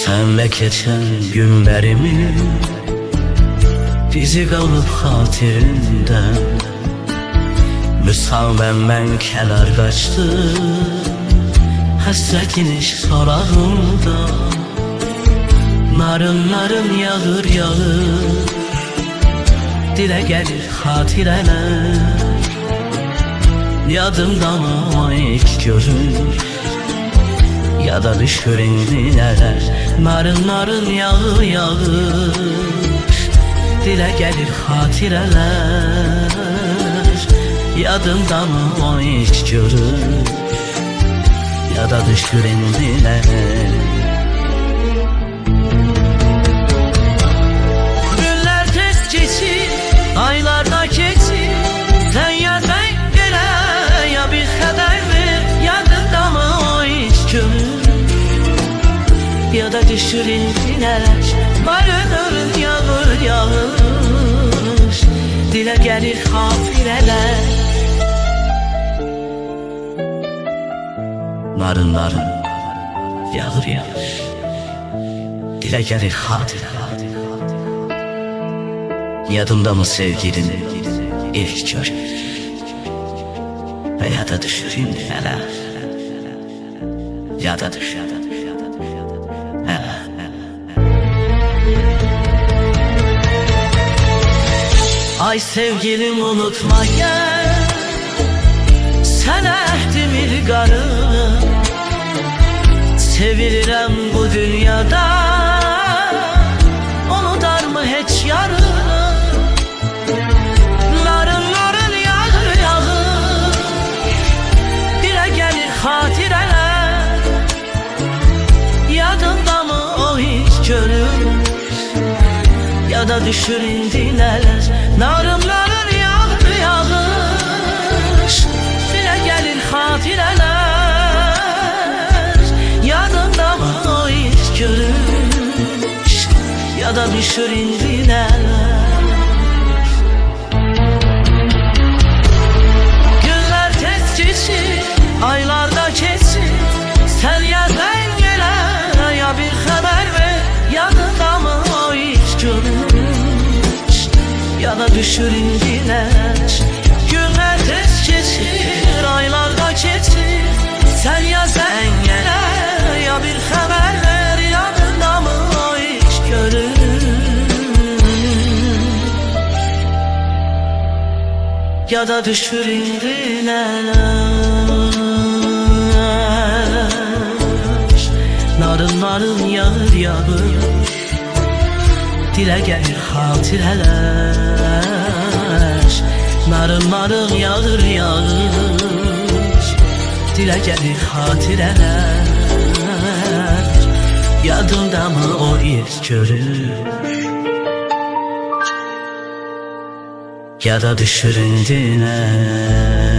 Senle geçen günlerimin bizi kalıp xatirimdən. Müsavən mən kənar qaçdı həsrətin iş sorağımda. Narın narın yağır yağır, dilə gəlir xatirələr. Yadımda mı o ilk görür, ya da düşür indi nələr. Narın narın yağır yağır, dilə gəlir xatirələr. Yadımda mı o ilk görür, ya da düşür indi nələr. Günlər tez keçir, aylar da keçir, sən ya sən gələ, ya bir xəbər ver. Yadımda mı o ilk görür, ya da düşür indi nələr. Narın narın yağır yağır, dilə gəlir xatirələr. Narın narın yağır yağır, dilə gəlir xatirələr. Yadımda mı sevgilin ilk görür, ya da düşür indi nələr. Ya da düşür. Ay sevgilim unutma gel, sen ehdimir qarı. Sevilirəm bu dünyada, unutar mı heç yarı. Narın narın yağır yağır, dilə gəlir xatirələr. Yadımda mı o hiç görür, ya da düşür indi nələr. Narın narın yağır yağır, dilə gəlir xatirələr. Yadımda mı o hiç görür, ya da düşür indi nələr. Günlər tez keçir, aylar da keçir, sən ya sən gələ, ya bir xəbər ver. Yadımda mı o hiç görür, ya da düşür indi nələr. Günlər tez keçir, aylar da keçir, sən ya sən gələ, ya bir xəbər ver. Yadımda mı o hiç görür, ya da düşür indi nələr. Narın narın yağır yağır, dilə gəlir xatirələr. Narın narın yağır yağır, dilə gəlir xatirələr. Yadımda mı o ilk görür, ya da düşür indi nələr.